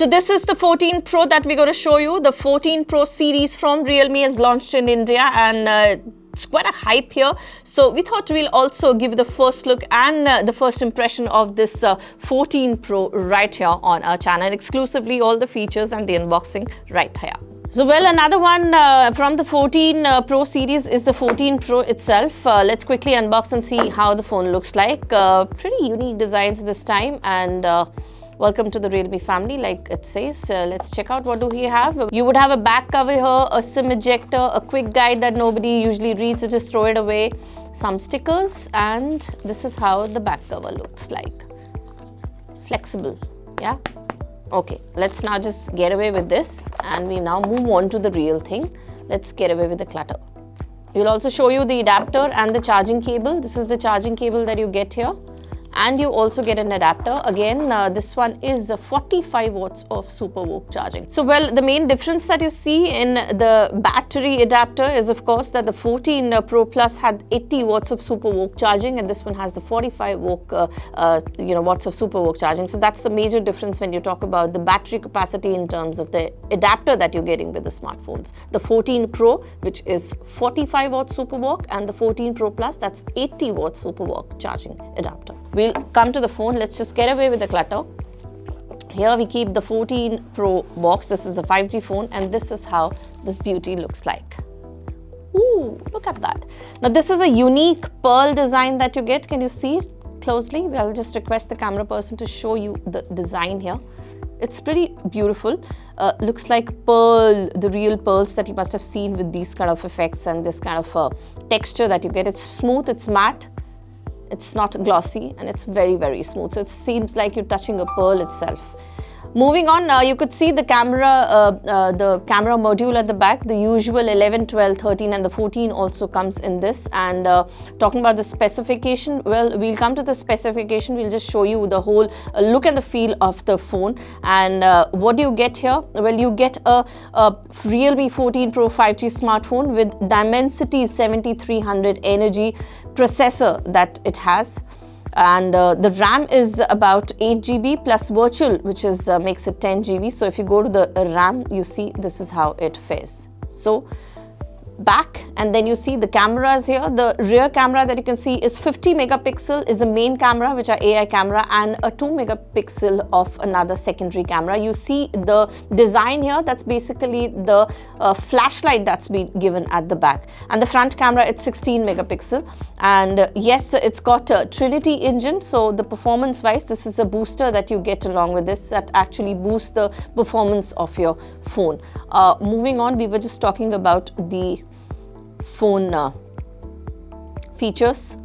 So this is the 14 Pro that we're going to show you. The 14 Pro series from Realme is launched in India, and it's quite a hype here. So we thought we'll also give the first look and the first impression of this 14 Pro right here on our channel. Exclusively all the features and the unboxing right here. So well, another one from the 14 Pro series is the 14 Pro itself. Let's quickly unbox and see how the phone looks like. Pretty unique designs this time, and welcome to the Realme family, like it says. Let's check out what do we have. You would have a back cover here, a SIM ejector, a quick guide that nobody usually reads, so just throw it away, some stickers, and this is how the back cover looks like. Flexible, yeah? Okay, let's now just get away with this, and we now move on to the real thing. Let's get away with the clutter. We'll also show you the adapter and the charging cable. This is the charging cable that you get here. And you also get an adapter. Again, this one is 45 watts of super VOOC charging. So well, the main difference that you see in the battery adapter is of course that the 14 Pro Plus had 80 watts of super VOOC charging, and this one has the 45 watts of super VOOC charging. So that's the major difference when you talk about the battery capacity in terms of the adapter that you're getting with the smartphones. The 14 Pro, which is 45 watts super VOOC, and the 14 Pro Plus, that's 80 watts super VOOC charging adapter. We'll come to the phone. Let's just get away with the clutter. Here we keep the 14 Pro box. This is a 5G phone, and this is how this beauty looks like. Ooh, look at that. Now this is a unique pearl design that you get. Can you see it closely? Well, I'll just request the camera person to show you the design here. It's pretty beautiful. Looks like pearl, the real pearls that you must have seen with these kind of effects and this kind of texture that you get. It's smooth, it's matte. It's not glossy, and it's very, very smooth. So it seems like you're touching a pearl itself. Moving on, you could see the camera module at the back. The usual 11, 12, 13 and the 14 also comes in this. And talking about the specification, well, we'll come to the specification. We'll just show you the whole look and the feel of the phone. And what do you get here? Well, you get a Realme 14 Pro 5G smartphone with Dimensity 7300 energy processor that it has. And the RAM is about 8 GB plus virtual, which is makes it 10 GB. So if you go to the RAM, you see this is how it fares. So back, and then you see the cameras here. The rear camera that you can see is 50 megapixel is the main camera, which are AI camera, and a 2 megapixel of another secondary camera. You see the design here, that's basically the flashlight that's been given at the back. And the front camera, it's 16 megapixel. And yes, it's got a Trinity engine. So the performance wise, this is a booster that you get along with this that actually boosts the performance of your phone. Moving on, we were just talking about the phone features.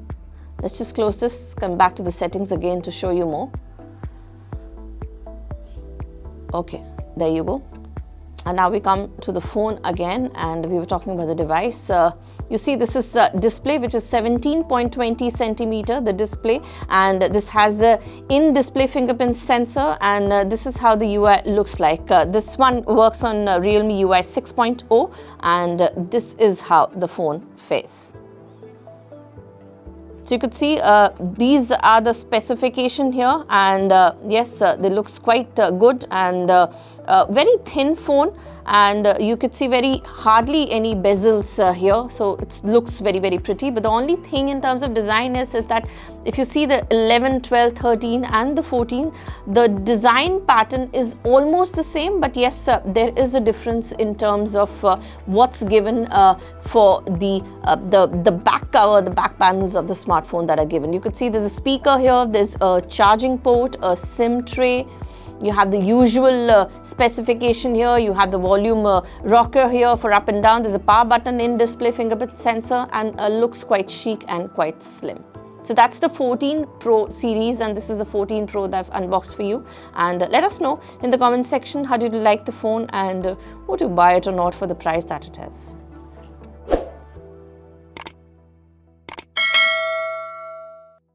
Let's just close this, come back to the settings again to show you more. Okay, there you go. And now we come to the phone again, and we were talking about the device. You see this is display, which is 17.20 centimeter, the display, and this has a in-display fingerprint sensor, and this is how the UI looks like. This one works on Realme UI 6.0, and this is how the phone fares. So you could see these are the specification here, and yes, they looks quite good, and very thin phone, and you could see very hardly any bezels here, so it looks very, very pretty. But the only thing in terms of design is that if you see the 11, 12, 13 and the 14, the design pattern is almost the same, but yes, there is a difference in terms of what's given for the back cover, the back panels of the smartphone that are given. You could see there's a speaker here, there's a charging port, a SIM tray. You have the usual specification here. You have the volume rocker here for up and down. There's a power button, in-display fingerprint sensor, and looks quite chic and quite slim. So that's the 14 Pro series, and this is the 14 Pro that I've unboxed for you. And let us know in the comment section, how did you like the phone, and would you buy it or not for the price that it is.